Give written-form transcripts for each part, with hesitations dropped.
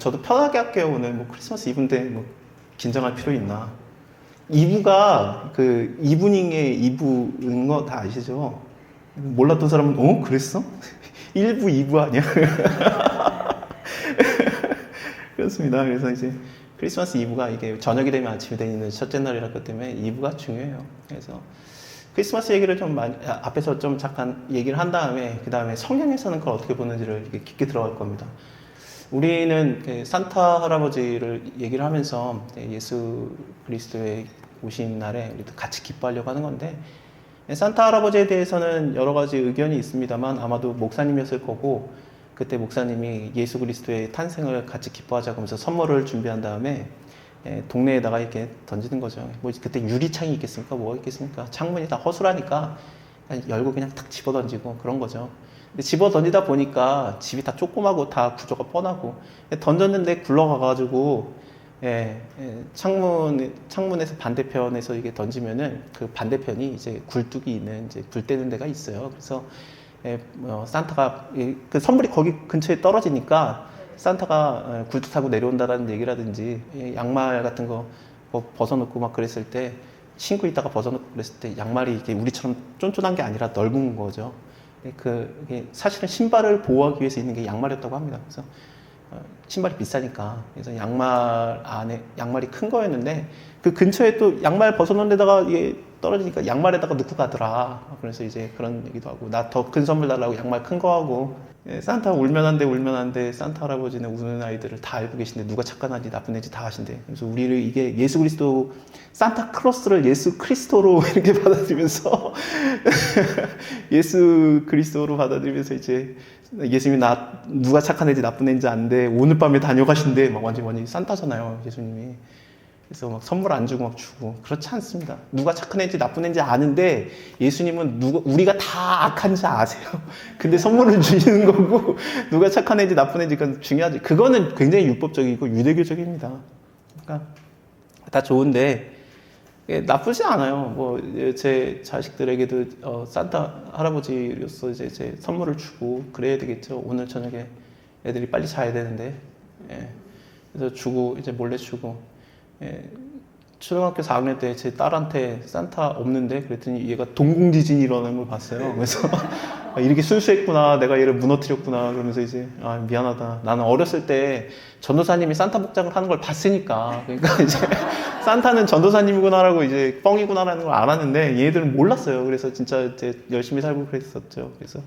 저도 편하게 할게요. 오늘 뭐 크리스마스 이브인데 뭐 긴장할 필요 있나? 이브가 그 이브닝의 이브인 거 다 아시죠? 몰랐던 사람은 그랬어? 1부 2부 아니야? 그렇습니다. 그래서 이제 크리스마스 이브가 이게 저녁이 되면 아침이 되는 첫째 날이라기 때문에 이브가 중요해요. 그래서 크리스마스 얘기를 좀 많이 앞에서 좀 잠깐 얘기를 한 다음에 그 다음에 성경에서는 그걸 어떻게 보는지를 이렇게 깊게 들어갈 겁니다. 우리는 그 산타 할아버지를 얘기를 하면서 예수 그리스도의 오신 날에 우리도 같이 기뻐하려고 하는 건데, 산타 할아버지에 대해서는 여러 가지 의견이 있습니다만 아마도 목사님이었을 거고, 그때 목사님이 예수 그리스도의 탄생을 같이 기뻐하자고 하면서 선물을 준비한 다음에 동네에다가 이렇게 던지는 거죠. 뭐 그때 유리창이 있겠습니까? 뭐가 있겠습니까? 창문이 다 허술하니까 그냥 열고 그냥 탁 집어 던지고 그런 거죠. 근데 집어 던지다 보니까 집이 다 조그마고 다 구조가 뻔하고 던졌는데 굴러가가지고 창문에서 반대편에서 이게 던지면은 그 반대편이 이제 굴뚝이 있는 이제 불 때는 데가 있어요. 그래서 산타가 그 선물이 거기 근처에 떨어지니까 산타가 굴뚝 타고 내려온다라는 얘기라든지 양말 같은 거 벗어놓고 막 그랬을 때 신고 있다가 벗어놓고 그랬을 때 양말이 이게 우리처럼 쫀쫀한 게 아니라 넓은 거죠. 사실은 신발을 보호하기 위해서 있는 게 양말이었다고 합니다. 그래서 신발이 비싸니까 그래서 양말이 큰 거였는데 그 근처에 또 양말 벗어놓은 데다가 이게 떨어지니까 양말에다가 넣고 가더라. 그래서 이제 그런 얘기도 하고 나 더 큰 선물 달라고 양말 큰 거 하고 산타 울면 안 돼 산타 할아버지는 우는 아이들을 다 알고 계신데 누가 착한 애지 나쁜 애지 다 아신대. 그래서 우리를 이게 예수 그리스도 산타 크로스를 예수 크리스토로 이렇게 받아들이면서 예수 그리스도로 받아들이면서 이제 예수님이 누가 착한 애지 나쁜 애인지 안돼 오늘 밤에 다녀가신대 막 완전히 산타잖아요 예수님이. 그래서 막 선물 안 주고 막 주고 그렇지 않습니다. 누가 착한 애인지 나쁜 애인지 아는데 예수님은 우리가 다 악한지 아세요. 근데 선물을 주시는 거고 누가 착한 애인지 나쁜 애인지 그건 중요하지. 그거는 굉장히 율법적이고 유대교적입니다. 그러니까 다 좋은데 나쁘지 않아요. 뭐 제 자식들에게도 산타 할아버지로서 이제 제 선물을 주고 그래야 되겠죠. 오늘 저녁에 애들이 빨리 자야 되는데 그래서 주고 이제 몰래 주고. 초등학교 4학년 때 제 딸한테 산타 없는데 그랬더니 얘가 동공지진이 일어나는 걸 봤어요. 그래서 이렇게 순수했구나, 내가 얘를 무너뜨렸구나 그러면서 이제 미안하다. 나는 어렸을 때 전도사님이 산타 복장을 하는 걸 봤으니까 그러니까 이제 산타는 전도사님이구나라고 이제 뻥이구나라는 걸 알았는데 얘들은 몰랐어요. 그래서 진짜 이제 열심히 살고 그랬었죠. 그래서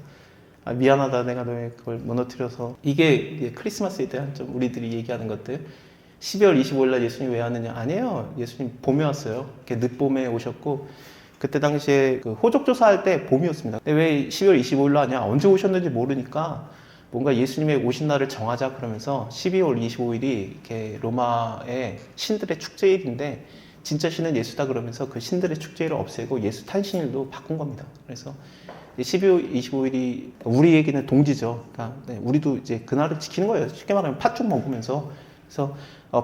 미안하다, 내가 너의 그걸 무너뜨려서. 이게 크리스마스에 대한 좀 우리들이 얘기하는 것들. 12월 25일 날 예수님 왜 왔느냐? 아니에요. 예수님 봄에 왔어요. 이렇게 늦봄에 오셨고, 그때 당시에 그 호적 조사할 때 봄이었습니다. 근데 왜 12월 25일 날 하냐? 언제 오셨는지 모르니까 뭔가 예수님의 오신 날을 정하자 그러면서 12월 25일이 이렇게 로마의 신들의 축제일인데 진짜 신은 예수다 그러면서 그 신들의 축제일을 없애고 예수 탄신일로 바꾼 겁니다. 그래서 12월 25일이 우리에게는 동지죠. 그러니까 우리도 이제 그날을 지키는 거예요. 쉽게 말하면 팥죽 먹으면서. 그래서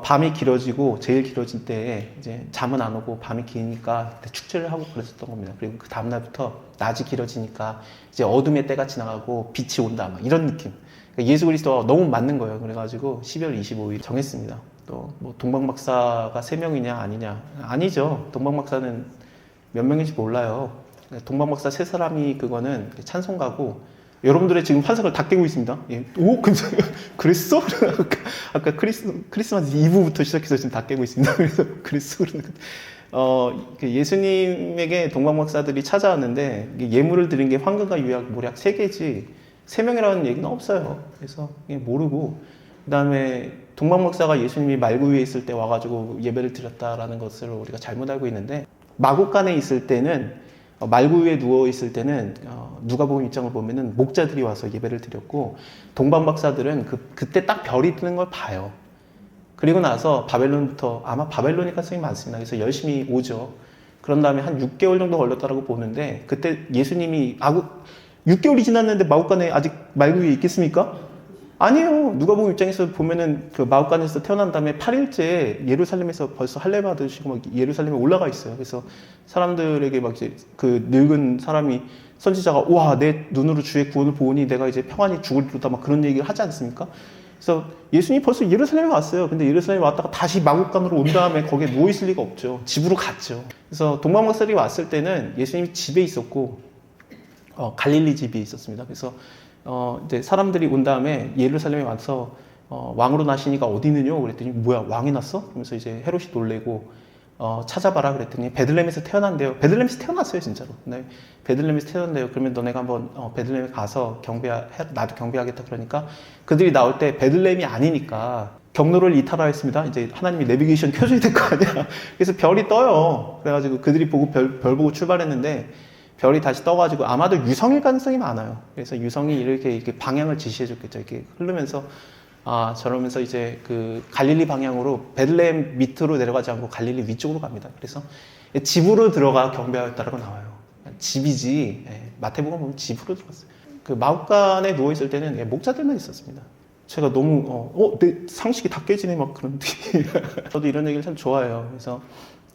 밤이 길어지고 제일 길어진 때에 이제 잠은 안 오고 밤이 기니까 축제를 하고 그랬었던 겁니다. 그리고 그 다음날부터 낮이 길어지니까 이제 어둠의 때가 지나가고 빛이 온다 막 이런 느낌. 그러니까 예수 그리스도가 너무 맞는 거예요. 그래가지고 12월 25일 정했습니다. 또 뭐 동방박사가 3명이냐 아니냐? 아니죠. 동방박사는 몇 명인지 몰라요. 동방박사 3사람이 그거는 찬송가고 여러분들의 지금 환상을 다 깨고 있습니다. 예. 오, 근데 그랬어? 아까 크리스마스 이브부터 시작해서 지금 다 깨고 있습니다. 그래서 그랬어? 예수님에게 동방박사들이 찾아왔는데 예물을 드린 게 황금과 유약, 모략 3개지 3명이라는 얘기는 없어요. 그래서 모르고 그 다음에 동방박사가 예수님이 말구 위에 있을 때 와가지고 예배를 드렸다라는 것을 우리가 잘못 알고 있는데 마국간에 있을 때는 말구 위에 누워있을 때는 누가복음 입장을 보면은 목자들이 와서 예배를 드렸고 동방박사들은 그때 딱 별이 뜨는 걸 봐요. 그리고 나서 바벨론부터 아마 바벨론이 가능성이 많습니다. 그래서 열심히 오죠. 그런 다음에 한 6개월 정도 걸렸다고 보는데 그때 예수님이 6개월이 지났는데 마국간에 아직 말구 위에 있겠습니까? 아니에요. 누가복음 입장에서 보면은 그 마국간에서 태어난 다음에 8일째 예루살렘에서 벌써 할례 받으시고 막 예루살렘에 올라가 있어요. 그래서 사람들에게 막 이제 그 늙은 사람이 선지자가 와, 내 눈으로 주의 구원을 보니 내가 이제 평안히 죽으리로다 막 그런 얘기를 하지 않습니까? 그래서 예수님이 벌써 예루살렘에 왔어요. 근데 예루살렘에 왔다가 다시 마국간으로 온 다음에 거기에 누워 있을 리가 없죠. 집으로 갔죠. 그래서 동방박사들이 왔을 때는 예수님이 집에 있었고 갈릴리 집이 있었습니다. 그래서 이제 사람들이 온 다음에 예루살렘에 와서 왕으로 나시니가 어디 있느냐 그랬더니 뭐야 왕이 났어? 그러면서 이제 헤롯이 놀래고 찾아봐라 그랬더니 베들레헴에서 태어난대요. 베들레헴에서 태어났어요 진짜로. 네. 베들레헴에서 태어난대요. 그러면 너네가 한번 베들레헴에 가서 나도 경배하겠다 그러니까 그들이 나올 때 베들레헴이 아니니까 경로를 이탈하였습니다. 이제 하나님이 내비게이션 켜줘야 될 거 아니야. 그래서 별이 떠요. 그래가지고 그들이 보고 별 보고 출발했는데 별이 다시 떠가지고 아마도 유성일 가능성이 많아요. 그래서 유성이 이렇게 방향을 지시해줬겠죠. 이렇게 흐르면서 저러면서 이제 그 갈릴리 방향으로 베들레헴 밑으로 내려가지 않고 갈릴리 위쪽으로 갑니다. 그래서 집으로 들어가 경배하였다라고 나와요. 집이지. 마태복음 보면 집으로 들어갔어요. 그 마국간에 누워 있을 때는 목자들만 있었습니다. 제가 너무 내 상식이 다 깨지네 막 그런 느낌. 저도 이런 얘기를 참 좋아해요. 그래서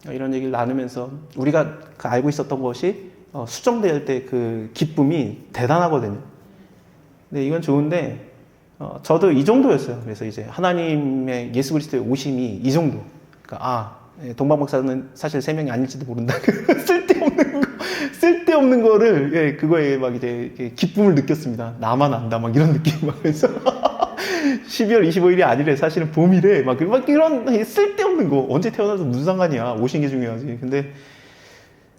이런 얘기를 나누면서 우리가 알고 있었던 것이 수정될 때 그 기쁨이 대단하거든요. 근데 이건 좋은데 저도 이 정도였어요. 그래서 이제 하나님의 예수 그리스도의 오심이 이 정도. 그러니까 동방박사는 사실 3명이 아닐지도 모른다. 쓸데없는 거를 그거에 막 이제 기쁨을 느꼈습니다. 나만 안다 막 이런 느낌 막 그래서 12월 25일이 아니래 사실은 봄이래 막 이런 쓸데없는 거 언제 태어나서 무슨 상관이야 오신 게 중요하지. 근데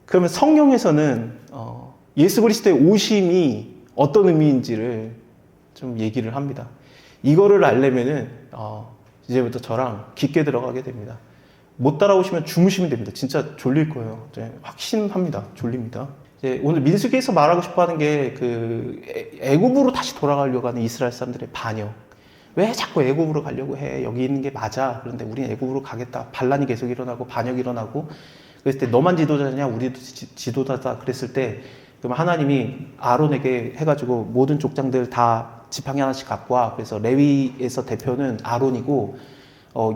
그러면 성경에서는 예수 그리스도의 오심이 어떤 의미인지를 좀 얘기를 합니다. 이거를 알려면은 이제부터 저랑 깊게 들어가게 됩니다. 못 따라오시면 주무시면 됩니다. 진짜 졸릴 거예요. 확신합니다. 졸립니다. 이제 오늘 민수기에서 말하고 싶어하는 게 그 애굽으로 다시 돌아가려고 하는 이스라엘 사람들의 반역. 왜 자꾸 애굽으로 가려고 해? 여기 있는 게 맞아. 그런데 우리는 애굽으로 가겠다. 반란이 계속 일어나고 반역이 일어나고 그랬을 때 너만 지도자냐? 우리도 지도자다. 그랬을 때 그러면 하나님이 아론에게 해가지고 모든 족장들 다 지팡이 하나씩 갖고 와. 그래서 레위에서 대표는 아론이고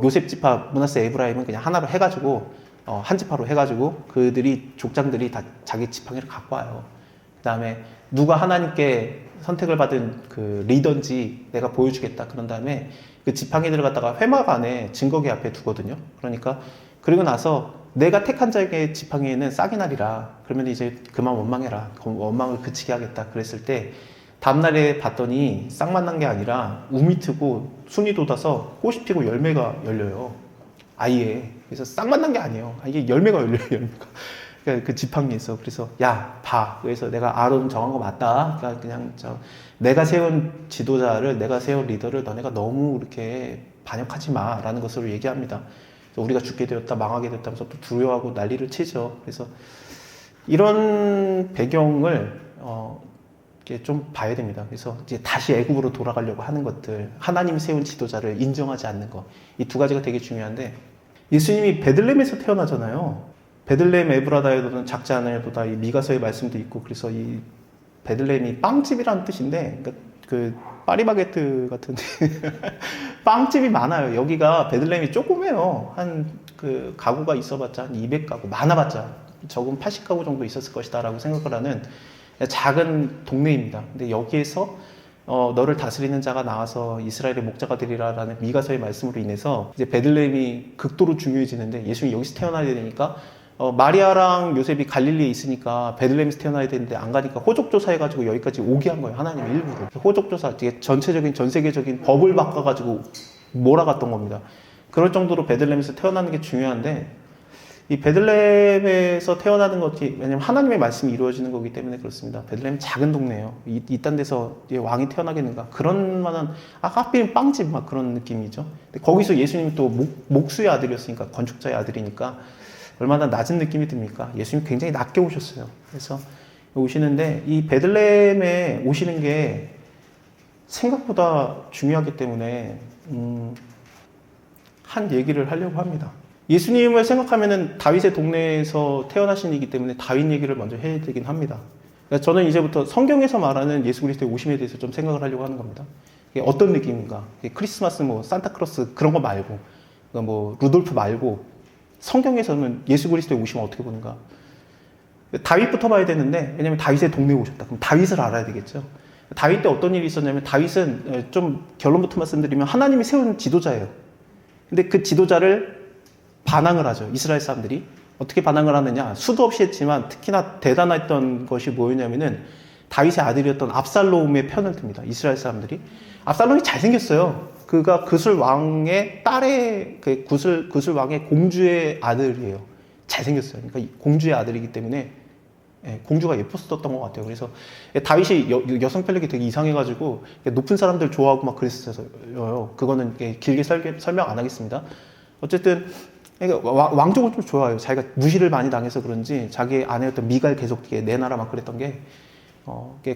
요셉 지파 므낫세 에브라임은 그냥 하나로 해가지고 한 지파로 해가지고 그들이 족장들이 다 자기 지팡이를 갖고 와요. 그 다음에 누가 하나님께 선택을 받은 그 리더인지 내가 보여주겠다. 그런 다음에 그 지팡이들을 갖다가 회막 안에 증거기 앞에 두거든요. 그러니까 그리고 나서 내가 택한 자에게 지팡이에는 싹이 나리라. 그러면 이제 그만 원망해라. 원망을 그치게 하겠다. 그랬을 때 다음날에 봤더니 싹만 난 게 아니라 우미 트고 순이 돋아서 꽃이 피고 열매가 열려요. 아예. 그래서 싹만 난 게 아니에요. 이게 열매가 열려요. 열매가. 그러니까 그 지팡이에서. 그래서 야 봐. 그래서 내가 아론 정한 거 맞다. 그러니까 그냥 내가 세운 지도자를 내가 세운 리더를 너네가 너무 이렇게 반역하지 마라는 것으로 얘기합니다. 우리가 죽게 되었다 망하게 됐다면서 또 두려워하고 난리를 치죠. 그래서 이런 배경을 좀 봐야 됩니다. 그래서 이제 다시 애굽으로 돌아가려고 하는 것들, 하나님이 세운 지도자를 인정하지 않는 것, 이 두 가지가 되게 중요한데 예수님이 베들레헴에서 태어나잖아요. 베들레헴 에브라다에도는 작지 않으도다 이 미가서의 말씀도 있고 그래서 이 베들레헴이 빵집이라는 뜻인데 그러니까 그 파리바게트 같은 빵집이 많아요. 여기가 베들레헴이 조그매요. 한 그 가구가 있어봤자 한 200가구 많아봤자 적은 80가구 정도 있었을 것이다라고 생각을 하는 작은 동네입니다. 근데 여기에서 너를 다스리는 자가 나와서 이스라엘의 목자가 되리라라는 미가서의 말씀으로 인해서 이제 베들레헴이 극도로 중요해지는데 예수님이 여기서 태어나야 되니까 마리아랑 요셉이 갈릴리에 있으니까 베들레헴에서 태어나야 되는데 안 가니까 호족조사 해가지고 여기까지 오게 한 거예요. 하나님 일부러. 호족조사, 이게 전체적인 전 세계적인 법을 바꿔가지고 몰아갔던 겁니다. 그럴 정도로 베들레헴에서 태어나는 게 중요한데 이 베들레헴에서 태어나는 것이 왜냐면 하나님의 말씀이 이루어지는 거기 때문에 그렇습니다. 베들레헴 작은 동네예요. 이딴 데서 왕이 태어나겠는가? 그런 만한 하필 빵집 막 그런 느낌이죠. 근데 거기서 예수님이 또 목수의 아들이었으니까 건축자의 아들이니까 얼마나 낮은 느낌이 듭니까? 예수님이 굉장히 낮게 오셨어요. 그래서 오시는데 이 베들레헴에 오시는 게 생각보다 중요하기 때문에 한 얘기를 하려고 합니다. 예수님을 생각하면은 다윗의 동네에서 태어나신 이기 때문에 다윗 얘기를 먼저 해야 되긴 합니다. 그러니까 저는 이제부터 성경에서 말하는 예수 그리스도의 오심에 대해서 좀 생각을 하려고 하는 겁니다. 이게 어떤 느낌인가? 크리스마스 뭐 산타크로스 그런 거 말고, 그러니까 뭐 루돌프 말고 성경에서는 예수 그리스도의 오심을 어떻게 보는가? 다윗부터 봐야 되는데 왜냐면 다윗의 동네에 오셨다. 그럼 다윗을 알아야 되겠죠. 다윗 때 어떤 일이 있었냐면 다윗은 좀 결론부터 말씀드리면 하나님이 세운 지도자예요. 근데 그 지도자를 반항을 하죠. 이스라엘 사람들이. 어떻게 반항을 하느냐. 수도 없이 했지만 특히나 대단했던 것이 뭐였냐면은 다윗의 아들이었던 압살롬의 편을 듭니다. 이스라엘 사람들이. 압살롬이 잘생겼어요. 그가 그술 왕의 딸의, 그술 왕의 공주의 아들이에요. 잘생겼어요. 그러니까 공주의 아들이기 때문에 공주가 예뻤었던 것 같아요. 그래서 다윗이 여성 편력이 되게 이상해가지고 높은 사람들 좋아하고 막 그랬어요. 그거는 길게 설명 안 하겠습니다. 어쨌든 왕족을 좀 좋아해요. 자기가 무시를 많이 당해서 그런지 자기 아내였던 미갈 계속 내놔라 막 그랬던 게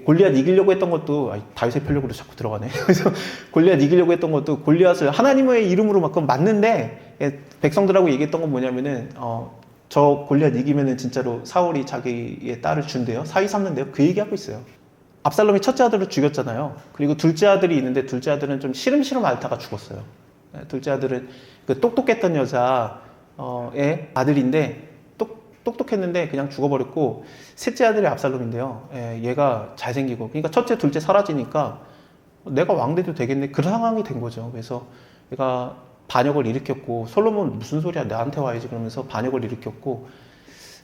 골리앗 이기려고 했던 것도 다윗의 편력으로 자꾸 들어가네. 그래서 골리앗 이기려고 했던 것도 골리앗을 하나님의 이름으로 막 맞는데 백성들하고 얘기했던 건 뭐냐면은 저 골리앗 이기면은 진짜로 사울이 자기의 딸을 준대요. 사위 삼는데요. 그 얘기하고 있어요. 압살롬이 첫째 아들을 죽였잖아요. 그리고 둘째 아들이 있는데 둘째 아들은 좀 시름시름 앓다가 죽었어요. 둘째 아들은 그 똑똑했던 여자의 아들인데 똑똑했는데 그냥 죽어버렸고 셋째 아들이 압살롬인데요. 얘가 잘생기고 그러니까 첫째 둘째 사라지니까 내가 왕 돼도 되겠네 그런 상황이 된 거죠. 그래서 얘가 반역을 일으켰고 솔로몬 무슨 소리야 나한테 와야지 그러면서 반역을 일으켰고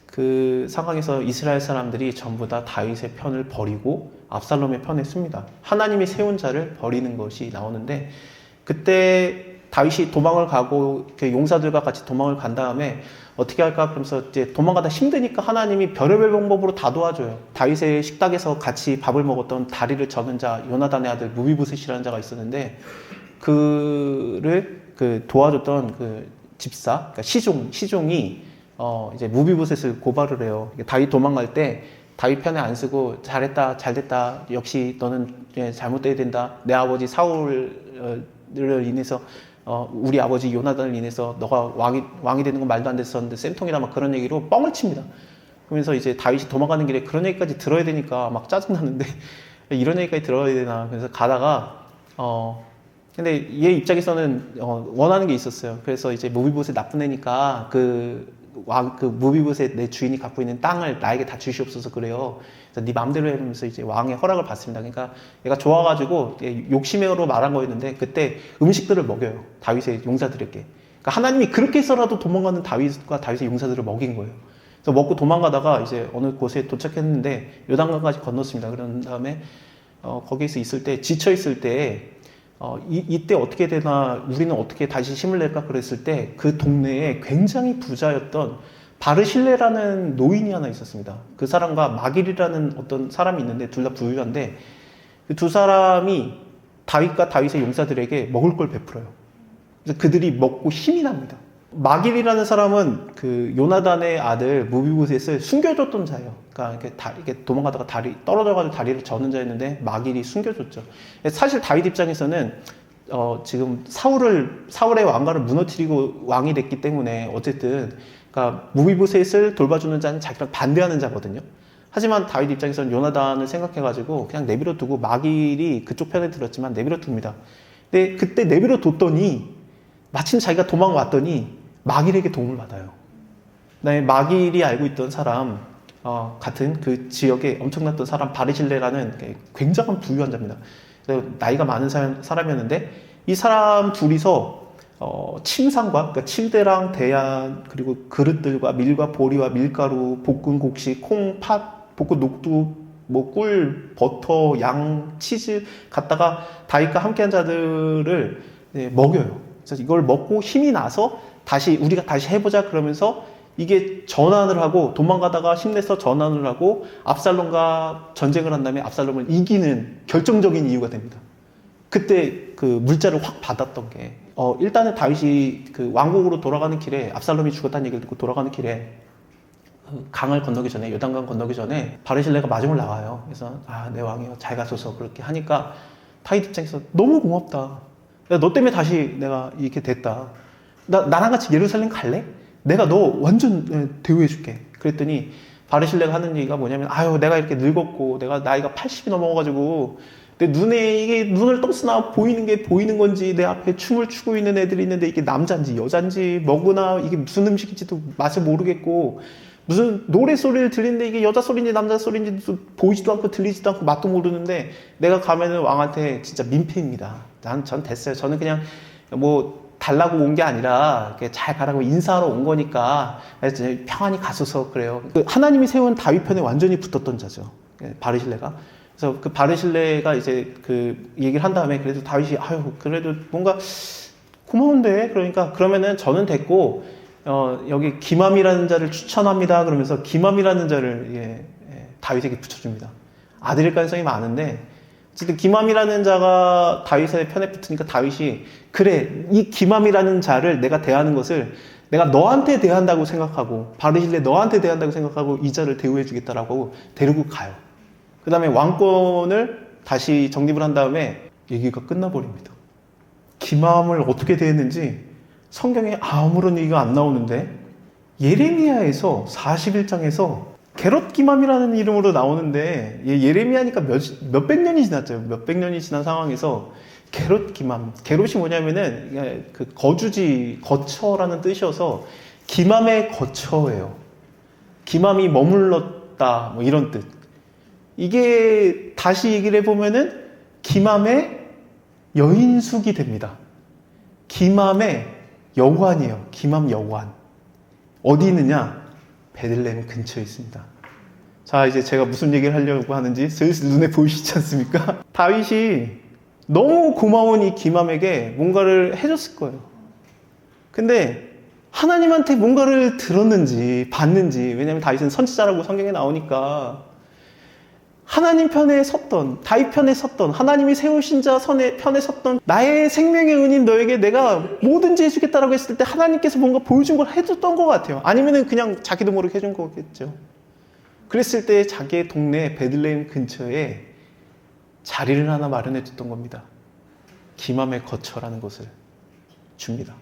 그 상황에서 이스라엘 사람들이 전부 다 다윗의 편을 버리고 압살롬의 편에 씁니다. 하나님이 세운 자를 버리는 것이 나오는데 그때 다윗이 도망을 가고 용사들과 같이 도망을 간 다음에 어떻게 할까 그러면서 이제 도망가다 힘드니까 하나님이 별의별 방법으로 다 도와줘요. 다윗의 식탁에서 같이 밥을 먹었던 다리를 저는 자 요나단의 아들 무비보셋이라는 자가 있었는데 그를 도와줬던 그 집사, 그러니까 시종이 이제 무비보셋을 고발을 해요. 다윗 도망갈 때 다윗 편에 안 쓰고 잘했다, 잘됐다. 역시 너는 잘못돼야 된다. 내 아버지 사울을 인해서 우리 아버지 요나단을 인해서 너가 왕이 되는 건 말도 안 됐었는데 쌤통이나 막 그런 얘기로 뻥을 칩니다. 그러면서 이제 다윗이 도망가는 길에 그런 얘기까지 들어야 되니까 막 짜증나는데 이런 얘기까지 들어야 되나. 그래서 가다가 근데 얘 입장에서는 원하는 게 있었어요. 그래서 이제 무비보셋 나쁜 애니까 그 무비보셋 내 주인이 갖고 있는 땅을 나에게 다 주시옵소서 그래요. 그래서 네 맘대로 해면서 이제 왕의 허락을 받습니다. 그러니까 얘가 좋아가지고 욕심으로 말한 거였는데 그때 음식들을 먹여요. 다윗의 용사들에게. 그러니까 하나님이 그렇게 해서라도 도망가는 다윗과 다윗의 용사들을 먹인 거예요. 그래서 먹고 도망가다가 이제 어느 곳에 도착했는데 요단강까지 건넜습니다. 그런 다음에 거기서 있을 때 지쳐 있을 때 이때 어떻게 되나 우리는 어떻게 다시 힘을 낼까 그랬을 때 그 동네에 굉장히 부자였던 바르실레라는 노인이 하나 있었습니다. 그 사람과 마길이라는 어떤 사람이 있는데 둘 다 부유한데 그 두 사람이 다윗과 다윗의 용사들에게 먹을 걸 베풀어요. 그래서 그들이 먹고 힘이 납니다. 마길이라는 사람은 그 요나단의 아들 무비보셋을 숨겨줬던 자예요. 그러니까 이렇게 도망가다가 다리 떨어져가지고 다리를 저는 자였는데 마길이 숨겨줬죠. 사실 다윗 입장에서는 지금 사울의 왕가를 무너뜨리고 왕이 됐기 때문에 어쨌든 그러니까 무비보셋을 돌봐주는 자는 자기랑 반대하는 자거든요. 하지만 다윗 입장에서는 요나단을 생각해가지고 그냥 내버려 두고 마길이 그쪽 편에 들었지만 내버려 둡니다. 근데 그때 내버려 뒀더니 마침 자기가 도망왔더니 마길에게 도움을 받아요. 그다음에 마길이 알고 있던 사람 같은 그 지역에 엄청났던 사람 바르실레라는 굉장한 부유한 자입니다. 나이가 많은 사람이었는데 이 사람 둘이서 침상과 그러니까 침대랑 대야 그리고 그릇들과 밀과 보리와 밀가루, 볶은 곡식, 콩, 팥, 볶은 녹두, 뭐 꿀, 버터, 양, 치즈 갖다가 다윗과 함께한 자들을 먹여요. 그래서 이걸 먹고 힘이 나서 우리가 다시 해보자 그러면서 이게 전환을 하고 도망가다가 힘내서 전환을 하고 압살롬과 전쟁을 한 다음에 압살롬을 이기는 결정적인 이유가 됩니다. 그때 그 물자를 확 받았던 게 일단은 다윗이 그 왕국으로 돌아가는 길에 압살롬이 죽었다는 얘기를 듣고 돌아가는 길에 강을 건너기 전에 요단강 건너기 전에 바르실레가 마중을 나가요. 그래서 내 왕이여 잘 가소서 그렇게 하니까 다윗 입장에서 너무 고맙다. 너 때문에 다시 내가 이렇게 됐다. 나랑 같이 예루살렘 갈래? 내가 너 완전 대우해줄게. 그랬더니 바르실레가 하는 얘기가 뭐냐면 내가 이렇게 늙었고 내가 나이가 80이 넘어가지고 내 눈에 이게 눈을 떴으나 보이는 게 보이는 건지 내 앞에 춤을 추고 있는 애들이 있는데 이게 남자인지 여자인지 뭐구나 이게 무슨 음식인지도 맛을 모르겠고 무슨 노래소리를 들리는데 이게 여자 소리인지 남자 소리인지 보이지도 않고 들리지도 않고 맛도 모르는데 내가 가면은 왕한테 진짜 민폐입니다. 전 됐어요. 저는 그냥 뭐 달라고 온 게 아니라 잘 가라고 인사하러 온 거니까 평안히 가소서 그래요. 그 하나님이 세운 다윗 편에 완전히 붙었던 자죠. 바르실레가. 그래서 그 바르실레가 이제 그 얘기를 한 다음에 그래도 다윗이 아유 그래도 뭔가 고마운데 그러니까 그러면은 저는 됐고 여기 기맘이라는 자를 추천합니다. 그러면서 기맘이라는 자를 다윗에게 붙여줍니다. 아들일 가능성이 많은데 어쨌든 기맘이라는 자가 다윗의 편에 붙으니까 다윗이 그래 이 기맘이라는 자를 내가 대하는 것을 내가 너한테 대한다고 생각하고 바르실레 너한테 대한다고 생각하고 이 자를 대우해 주겠다라고 데리고 가요. 그 다음에 왕권을 다시 정립을 한 다음에 얘기가 끝나버립니다. 기맘을 어떻게 대했는지 성경에 아무런 얘기가 안 나오는데 예레미야에서 41장에서 게롯 기맘이라는 이름으로 나오는데 예레미야니까 몇백 년이 지났죠. 몇백 년이 지난 상황에서 게롯 기맘. 게롯이 뭐냐면은 그 거주지, 거처라는 뜻이어서 기맘의 거처예요. 기맘이 머물렀다 뭐 이런 뜻. 이게 다시 얘기를 해보면은 기맘의 여인숙이 됩니다. 기맘의 여관이에요. 기맘 여관. 어디 있느냐? 베들레헴 근처에 있습니다. 자, 이제 제가 무슨 얘기를 하려고 하는지 슬슬 눈에 보이시지 않습니까? 다윗이 너무 고마운 이 기맘에게 뭔가를 해줬을 거예요. 근데 하나님한테 뭔가를 들었는지 봤는지, 왜냐하면 다윗은 선지자라고 성경에 나오니까 하나님 편에 섰던, 다윗 편에 섰던, 하나님이 세우신 자 편에 섰던 나의 생명의 은인 너에게 내가 뭐든지 해주겠다라고 했을 때 하나님께서 뭔가 보여준 걸 해줬던 것 같아요. 아니면은 그냥 자기도 모르게 해준 거겠죠. 그랬을 때 자기의 동네 베들레헴 근처에 자리를 하나 마련해 줬던 겁니다. 기맘의 거처라는 것을 줍니다.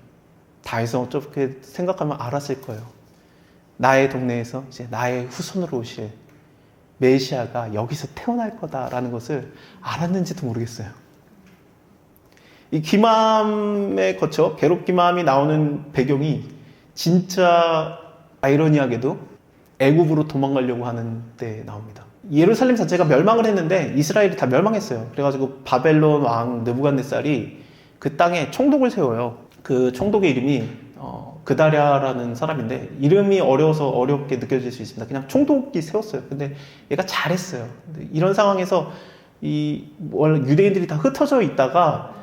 다윗은 어떻게 생각하면 알았을 거예요. 나의 동네에서 이제 나의 후손으로 오실 메시아가 여기서 태어날 거다라는 것을 알았는지도 모르겠어요. 이 기맘에 거쳐 게롯 기맘이 나오는 배경이 진짜 아이러니하게도 애굽으로 도망가려고 하는 때 나옵니다. 예루살렘 자체가 멸망을 했는데 이스라엘이 다 멸망했어요. 그래가지고 바벨론 왕 느부갓네살이 그 땅에 총독을 세워요. 그 총독의 이름이 그다랴라는 사람인데 이름이 어려워서 어렵게 느껴질 수 있습니다. 그냥 총독이 세웠어요. 근데 얘가 잘했어요. 근데 이런 상황에서 유대인들이 다 흩어져 있다가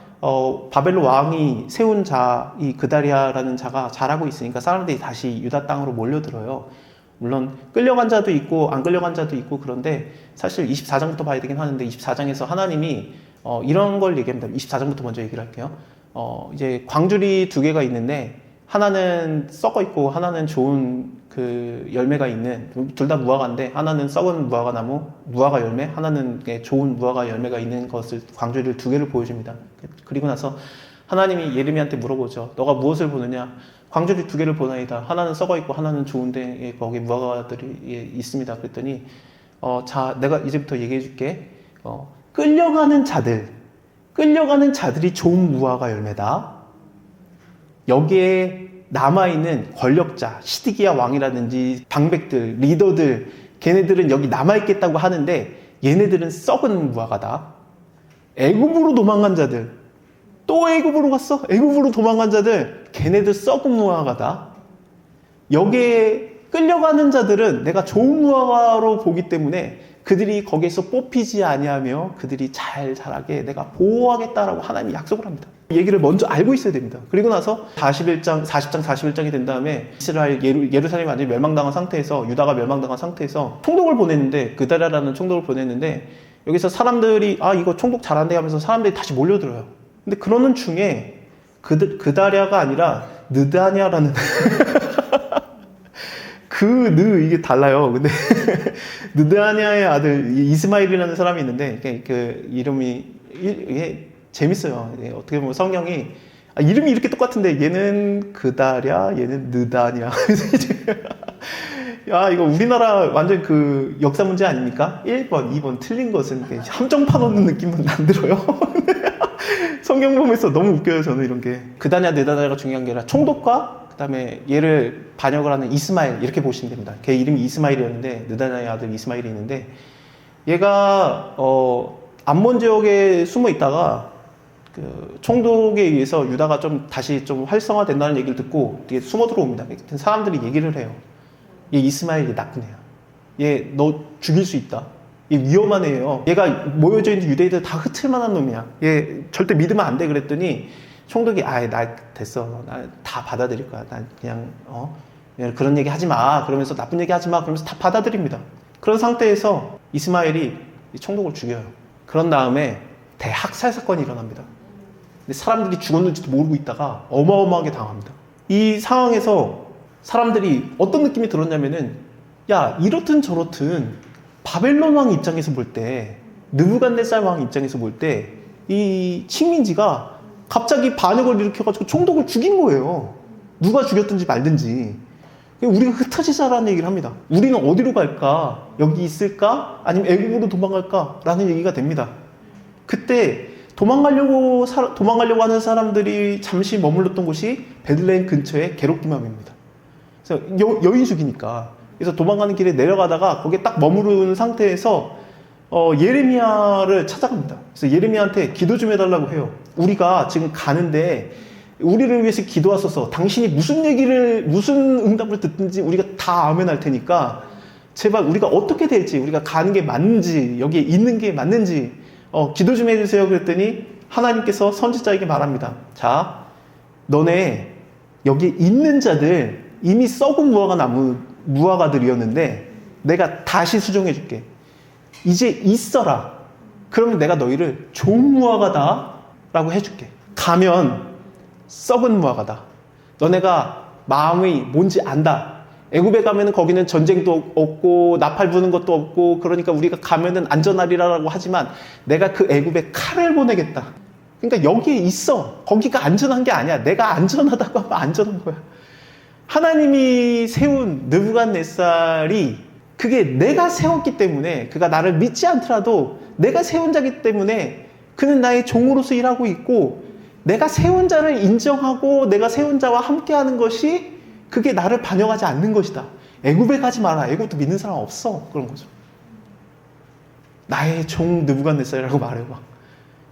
바벨론 왕이 세운 자, 이 그다랴라는 자가 잘하고 있으니까 사람들이 다시 유다 땅으로 몰려들어요. 물론 끌려간 자도 있고 안 끌려간 자도 있고 그런데 사실 24장부터 봐야 되긴 하는데 24장에서 하나님이 이런 걸 얘기합니다. 24장부터 먼저 얘기를 할게요. 이제 광주리 두 개가 있는데 하나는 썩어 있고 하나는 좋은 그 열매가 있는, 둘 다 무화과인데 하나는 썩은 무화과 나무, 무화과 열매, 하나는 좋은 무화과 열매가 있는 것을 광주리를 두 개를 보여줍니다. 그리고 나서 하나님이 예레미야한테 물어보죠. 너가 무엇을 보느냐? 광주리 두 개를 보나이다. 하나는 썩어 있고 하나는 좋은데 거기 무화과들이 있습니다. 그랬더니 자, 내가 이제부터 얘기해 줄게. 끌려가는 자들이 좋은 무화과 열매다. 여기에 남아있는 권력자, 시드기야 왕이라든지 방백들, 리더들, 걔네들은 여기 남아있겠다고 하는데 얘네들은 썩은 무화과다. 애굽으로 도망간 자들, 또 애굽으로 갔어? 애굽으로 도망간 자들, 걔네들 썩은 무화과다. 여기에 끌려가는 자들은 내가 좋은 무화과로 보기 때문에 그들이 거기에서 뽑히지 아니하며 그들이 잘 자라게 내가 보호하겠다라고 하나님이 약속을 합니다. 얘기를 먼저 알고 있어야 됩니다. 그리고 나서 40장 41장이 된 다음에 이스라엘 예루살렘이 완전히 멸망당한 상태에서, 유다가 멸망당한 상태에서 총독을 보냈는데, 그다랴라는 총독을 보냈는데 여기서 사람들이 이거 총독 잘한대 하면서 사람들이 다시 몰려들어요. 근데 그러는 중에 그다랴가 아니라 느다냐라는 이게 달라요. 근데 느다냐의 아들 이스마일이라는 사람이 있는데 그 이름이 이게 재밌어요. 어떻게 보면 성경이 이름이 이렇게 똑같은데 얘는 그다랴, 얘는 느다냐. 야, 이거 우리나라 완전 그 역사 문제 아닙니까? 1번, 2번 틀린 것은 함정판 없는 느낌은 안 들어요. 성경 보면서 너무 웃겨요, 저는 이런 게. 그다냐, 느다냐가 중요한 게 아니라 총독과 그 다음에 얘를 반역을 하는 이스마엘 이렇게 보시면 됩니다. 걔 이름이 이스마엘이었는데 느다냐의 아들 이스마엘이 있는데 얘가 암몬 지역에 숨어 있다가 그 총독에 의해서 유다가 좀 다시 좀 활성화된다는 얘기를 듣고 되게 숨어 들어옵니다. 사람들이 얘기를 해요. 얘 이스마엘이 나쁜 애야. 얘 너 죽일 수 있다. 얘 위험한 애예요. 얘가 모여져 있는 유대인들 다 흩을만한 놈이야. 얘 절대 믿으면 안 돼. 그랬더니 총독이 나 됐어. 나 다 받아들일 거야. 난 그냥 그런 얘기 하지 마. 그러면서 나쁜 얘기 하지 마. 그러면서 다 받아들입니다. 그런 상태에서 이스마엘이 총독을 죽여요. 그런 다음에 대학살 사건이 일어납니다. 근데 사람들이 죽었는지도 모르고 있다가 어마어마하게 당합니다. 이 상황에서 사람들이 어떤 느낌이 들었냐면은 야 이렇든 저렇든 바벨론 왕 입장에서 볼 때 느부갓네살 왕 입장에서 볼 때 이 식민지가 갑자기 반역을 일으켜가지고 총독을 죽인 거예요. 누가 죽였든지 말든지. 우리가 흩어지자라는 얘기를 합니다. 우리는 어디로 갈까? 여기 있을까? 아니면 애국으로 도망갈까? 라는 얘기가 됩니다. 그때 도망가려고 하는 사람들이 잠시 머물렀던 곳이 베들레헴 근처의 게롯기맘입니다. 그래서 여인숙이니까. 그래서 도망가는 길에 내려가다가 거기에 딱 머무른 상태에서 예레미야를 찾아갑니다. 그래서 예레미야한테 기도 좀 해달라고 해요. 우리가 지금 가는데 우리를 위해서 기도하소서. 당신이 무슨 응답을 듣든지 우리가 다 아멘할 테니까 제발 우리가 어떻게 될지, 우리가 가는 게 맞는지, 여기에 있는 게 맞는지 기도 좀 해주세요. 그랬더니 하나님께서 선지자에게 말합니다. 자, 너네 여기 있는 자들 이미 썩은 무화과들이었는데 내가 다시 수정해줄게. 이제 있어라. 그러면 내가 너희를 좋은 무화과다 라고 해줄게. 가면 썩은 무화과다. 너네가 마음이 뭔지 안다. 애굽에 가면은 거기는 전쟁도 없고 나팔 부는 것도 없고 그러니까 우리가 가면은 안전하리라고 하지만 내가 그 애굽에 칼을 보내겠다. 그러니까 여기에 있어. 거기가 안전한 게 아니야. 내가 안전하다고 하면 안전한 거야. 하나님이 세운 느부갓네살이 그게 내가 세웠기 때문에, 그가 나를 믿지 않더라도 내가 세운 자기 때문에 그는 나의 종으로서 일하고 있고, 내가 세운 자를 인정하고 내가 세운 자와 함께하는 것이 그게 나를 반영하지 않는 것이다. 애굽에 가지 마라. 애굽도 믿는 사람 없어. 그런 거죠. 나의 종 느부갓네살이라고 말해봐.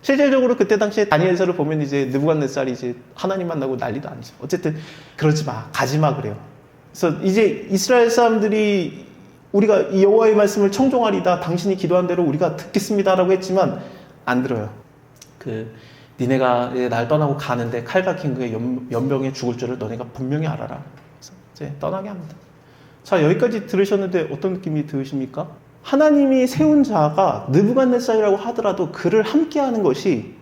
실질적으로 그때 당시에 다니엘서를 보면 이제 느부갓네살이 이제 하나님 만나고 난리도 아니죠. 어쨌든 그러지 마, 가지 마 그래요. 그래서 이제 이스라엘 사람들이 우리가 이 여호와의 말씀을 청종하리다, 당신이 기도한 대로 우리가 듣겠습니다라고 했지만 안 들어요. 니네가 날 떠나고 가는데 칼 박힌 그의 연병에 죽을 줄을 너네가 분명히 알아라. 그래서 이제 떠나게 합니다. 자, 여기까지 들으셨는데 어떤 느낌이 드십니까? 하나님이 세운 자가 느부갓네살이라고 하더라도 그를 함께하는 것이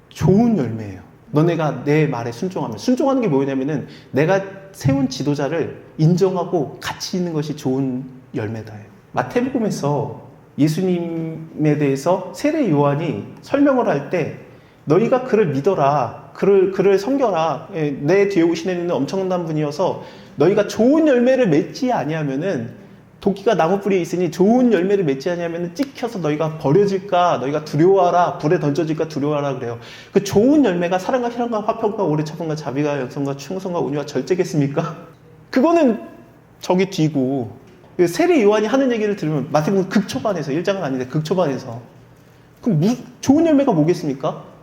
좋은 열매예요. 너네가 내 말에 순종하면. 순종하는 게 뭐냐면은 내가 세운 지도자를 인정하고 같이 있는 것이 좋은 열매다. 마태복음에서 예수님에 대해서 세례 요한이 설명을 할 때 너희가 그를 믿어라, 그를 섬겨라, 내 뒤에 오시는 이는 엄청난 분이어서 너희가 좋은 열매를 맺지 아니하면은, 도끼가 나무뿌리에 있으니 좋은 열매를 맺지 아니하면은 찍혀서 너희가 버려질까, 너희가 두려워하라, 불에 던져질까 두려워하라 그래요. 그 좋은 열매가 사랑과 희락과 화평과 오래 참음과 자비가 영성과 충성과 온유와 절제겠습니까? 그거는 저기 뒤고, 세례 요한이 하는 얘기를 들으면 마태복음 극초반에서, 1장은 아닌데 극초반에서, 그럼 좋은 열매가 뭐겠습니까?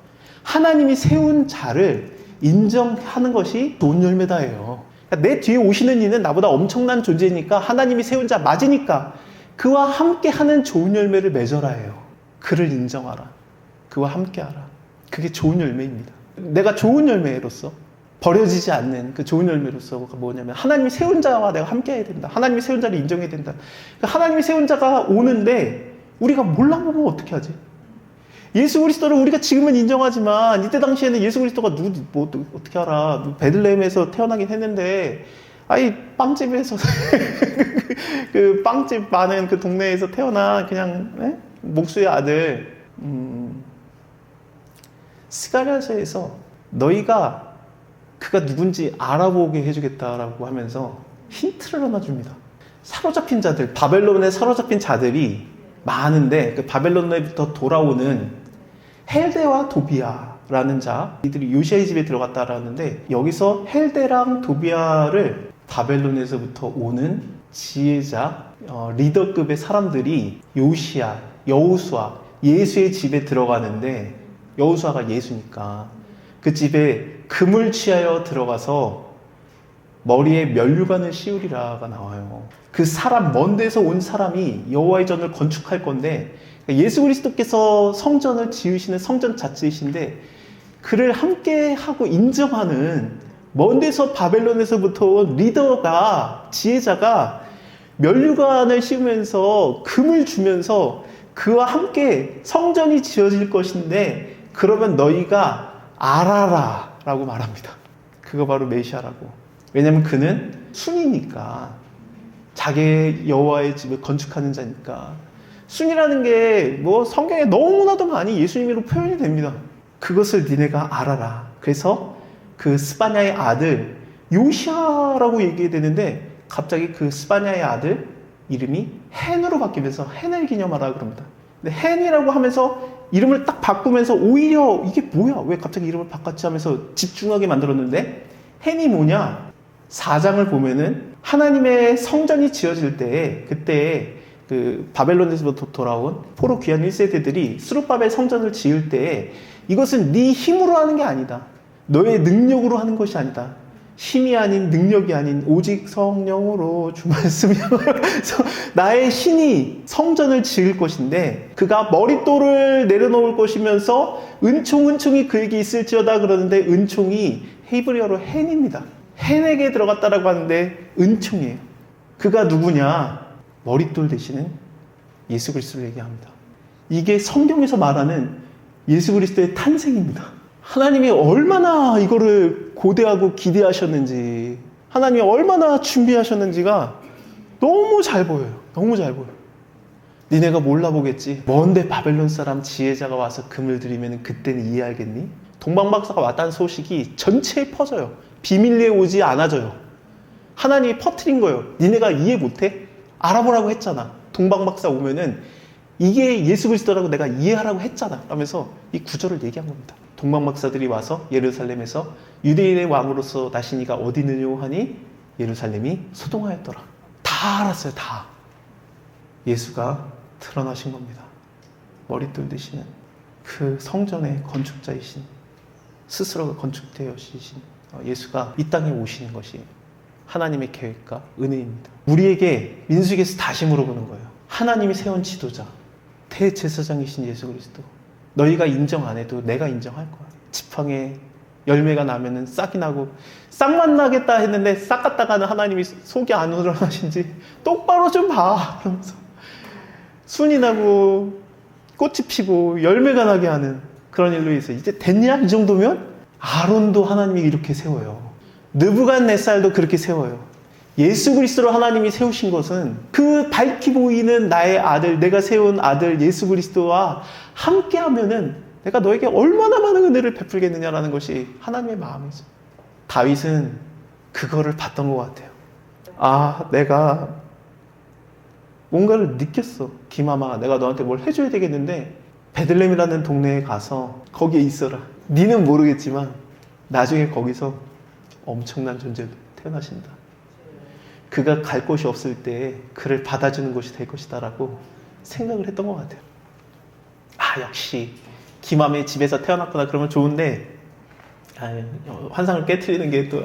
하나님이 세운 자를 인정하는 것이 좋은 열매다예요. 그러니까 내 뒤에 오시는 이는 나보다 엄청난 존재니까, 하나님이 세운 자 맞으니까 그와 함께하는 좋은 열매를 맺어라예요. 그를 인정하라. 그와 함께하라. 그게 좋은 열매입니다. 내가 좋은 열매로서, 버려지지 않는 그 좋은 열매로서가 뭐냐면 하나님이 세운 자와 내가 함께해야 된다. 하나님이 세운 자를 인정해야 된다. 그러니까 하나님이 세운 자가 오는데 우리가 몰라보면 어떻게 하지? 예수 그리스도를 우리가 지금은 인정하지만 이때 당시에는 예수 그리스도가 어떻게 알아? 베들레헴에서 태어나긴 했는데, 빵집에서 그 빵집 많은 그 동네에서 태어난 그냥 목수의 아들. 스가랴서에서 너희가 그가 누군지 알아보게 해주겠다라고 하면서 힌트를 하나 줍니다. 사로잡힌 자들, 바벨론에 사로잡힌 자들이 많은데 그 바벨론에부터 돌아오는 헬데와 도비아라고 라는 자, 이들이 요시아의 집에 들어갔다라는데, 여기서 헬데랑 도비아를 바벨론에서부터 오는 지혜자, 리더급의 사람들이 요시아, 여호수아, 예수의 집에 들어가는데, 여호수아가 예수니까 그 집에 금을 취하여 들어가서 머리에 면류관을 씌우리라가 나와요. 그 사람, 먼 데서 온 사람이 여호와의 전을 건축할 건데, 예수 그리스도께서 성전을 지으시는 성전 자체이신데, 그를 함께 하고 인정하는 먼 데서 바벨론에서부터 온 리더가, 지혜자가 면류관을 씌우면서 금을 주면서 그와 함께 성전이 지어질 것인데, 그러면 너희가 알아라 라고 말합니다. 그거 바로 메시아라고. 왜냐면 그는 순이니까, 자기 여호와의 집을 건축하는 자니까. 순이라는 게 뭐 성경에 너무나도 많이 예수님으로 표현이 됩니다. 그것을 니네가 알아라. 그래서 그 스바냐의 아들 요시아라고 얘기해야 되는데, 갑자기 그 스바냐의 아들 이름이 헨으로 바뀌면서 헨을 기념하라 그럽니다. 근데 헨이라고 하면서 이름을 딱 바꾸면서 오히려 이게 뭐야? 왜 갑자기 이름을 바꿨지? 하면서 집중하게 만들었는데, 헨이 뭐냐? 4장을 보면은 하나님의 성전이 지어질 때, 그때 그 바벨론에서부터 돌아온 포로 귀한 1세대들이 스룹바벨 성전을 지을 때, 이것은 네 힘으로 하는 게 아니다. 너의 능력으로 하는 것이 아니다. 힘이 아닌, 능력이 아닌 오직 성령으로 주 말씀이 나의 신이 성전을 지을 것인데, 그가 머릿돌을 내려놓을 것이면서 은총이 그에게 있을지어다 그러는데, 은총이 히브리어로 헨입니다. 헨에게 들어갔다라고 하는데 은총이에요. 그가 누구냐? 머릿돌 대신은 예수 그리스도를 얘기합니다. 이게 성경에서 말하는 예수 그리스도의 탄생입니다. 하나님이 얼마나 이거를 고대하고 기대하셨는지, 하나님이 얼마나 준비하셨는지가 너무 잘 보여요. 너무 잘 보여요. 니네가 몰라보겠지. 먼데 바벨론 사람 지혜자가 와서 금을 들이면 그때는 이해하겠니? 동방박사가 왔다는 소식이 전체에 퍼져요. 비밀리에 오지 않아져요. 하나님이 퍼뜨린 거예요. 니네가 이해 못해? 알아보라고 했잖아. 동방박사 오면은 이게 예수 그리스도라고 내가 이해하라고 했잖아 하면서 이 구절을 얘기한 겁니다. 동방박사들이 와서 예루살렘에서 유대인의 왕으로서 나시니가 어디 있느냐 하니 예루살렘이 소동하였더라. 다 알았어요. 다. 예수가 드러나신 겁니다. 머릿돌 되시는 그 성전의 건축자이신, 스스로가 건축되어지신 예수가 이 땅에 오시는 것이 하나님의 계획과 은혜입니다. 우리에게 민수기에서 다시 물어보는 거예요. 하나님이 세운 지도자, 대제사장이신 예수 그리스도, 너희가 인정 안 해도 내가 인정할 거야. 지팡이에 열매가 나면은 싹이 나고, 싹만 나겠다 했는데 싹 갔다가는 하나님이 속이 안 우러나신지 똑바로 좀 봐 그러면서 순이 나고 꽃이 피고 열매가 나게 하는 그런 일로 해서 이제 됐냐? 이 정도면 아론도 하나님이 이렇게 세워요. 느부갓네살도 그렇게 세워요. 예수 그리스도로 하나님이 세우신 것은 그 밝히 보이는 나의 아들, 내가 세운 아들 예수 그리스도와 함께 하면은 내가 너에게 얼마나 많은 은혜를 베풀겠느냐라는 것이 하나님의 마음이죠. 다윗은 그거를 봤던 것 같아요. 아, 내가 뭔가를 느꼈어. 김하마, 내가 너한테 뭘 해줘야 되겠는데 베들레헴이라는 동네에 가서 거기에 있어라. 니는 모르겠지만 나중에 거기서 엄청난 존재로 태어나신다. 그가 갈 곳이 없을 때 그를 받아주는 곳이 될 것이다 라고 생각을 했던 것 같아요. 아, 역시 김함의 집에서 태어났구나 그러면 좋은데, 환상을 깨트리는 게 또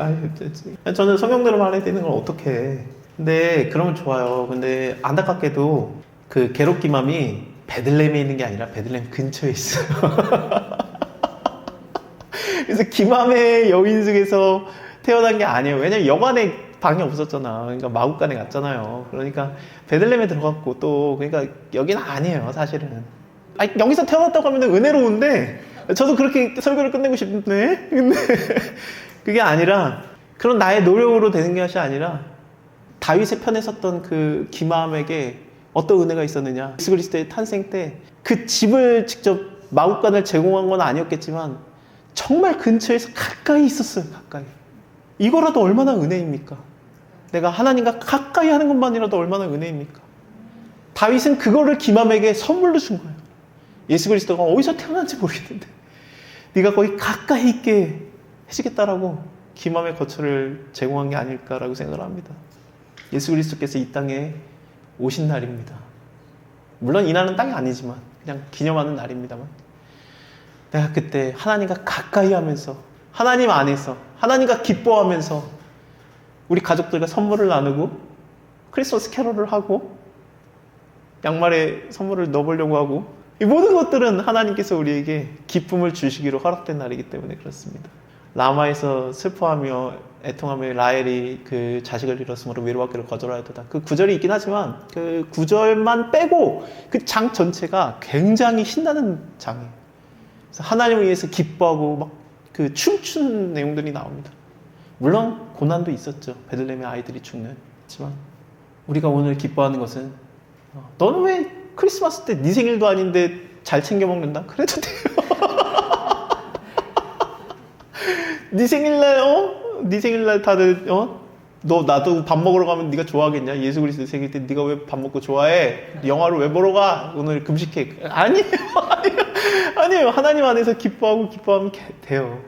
저는 성경대로 말해야 되는 걸 어떻게 해. 근데 그러면 좋아요. 근데 안타깝게도 그 게롯 김함이 베들레헴에 있는 게 아니라 베들레헴 근처에 있어요. 그래서 김함의 여인숙에서 태어난 게 아니에요. 왜냐면 여관에 방이 없었잖아. 그러니까 마구간에 갔잖아요. 그러니까 베들레헴에 들어갔고, 또 그러니까 여기는 아니에요, 사실은. 아니, 여기서 태어났다고 하면 은혜로운데, 저도 그렇게 설교를 끝내고 싶은데, 근데 그게 아니라, 그런 나의 노력으로 되는 것이 아니라 다윗의 편에 섰던 그 김함에게 어떤 은혜가 있었느냐. 예수 그리스도의 탄생 때 그 집을 직접 마구간을 제공한 건 아니었겠지만 정말 근처에서 가까이 있었어요. 가까이. 이거라도 얼마나 은혜입니까? 내가 하나님과 가까이 하는 것만이라도 얼마나 은혜입니까? 다윗은 그거를 김함에게 선물로 준 거예요. 예수 그리스도가 어디서 태어난지 모르겠는데 네가 거기 가까이 있게 해주겠다라고 기맘의 거처를 제공한 게 아닐까라고 생각을 합니다. 예수 그리스도께서 이 땅에 오신 날입니다. 물론 이 날은 땅이 아니지만 그냥 기념하는 날입니다만, 내가 그때 하나님과 가까이 하면서 하나님 안에서 하나님과 기뻐하면서 우리 가족들과 선물을 나누고 크리스마스 캐롤을 하고 양말에 선물을 넣어보려고 하고, 이 모든 것들은 하나님께서 우리에게 기쁨을 주시기로 허락된 날이기 때문에 그렇습니다. 라마에서 슬퍼하며 애통하며 라헬이 그 자식을 잃었으므로 위로받기를 거절하였도다. 그 구절이 있긴 하지만 그 구절만 빼고 그 장 전체가 굉장히 신나는 장이에요. 그래서 하나님을 위해서 기뻐하고 막 그 춤추는 내용들이 나옵니다. 물론 고난도 있었죠. 베들레헴의 아이들이 죽는. 하지만 우리가 오늘 기뻐하는 것은, 너는 왜 크리스마스 때 네 생일도 아닌데 잘 챙겨 먹는다? 그래도 돼요. 네 생일날 네 생일날 다들 너 나도 밥 먹으러 가면 네가 좋아하겠냐? 예수 그리스도 생일 때 네가 왜 밥 먹고 좋아해? 영화를 왜 보러 가? 오늘 금식해. 아니에요. 아니에요. 하나님 안에서 기뻐하면 돼요.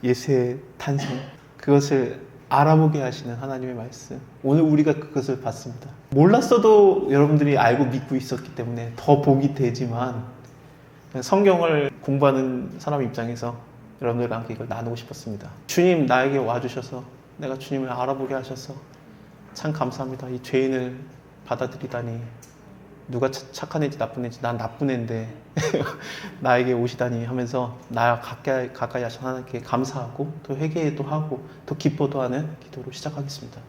예수의 탄생, 그것을 알아보게 하시는 하나님의 말씀, 오늘 우리가 그것을 봤습니다. 몰랐어도 여러분들이 알고 믿고 있었기 때문에 더 복이 되지만, 성경을 공부하는 사람 입장에서 여러분들과 함께 이걸 나누고 싶었습니다. 주님 나에게 와주셔서 내가 주님을 알아보게 하셔서 참 감사합니다. 이 죄인을 받아들이다니, 누가 착한 애지 나쁜 애지, 난 나쁜 애인데 나에게 오시다니 하면서 나와 가까이 하신 하나님께 감사하고 또 회개도 하고 또 기뻐도 하는 기도로 시작하겠습니다.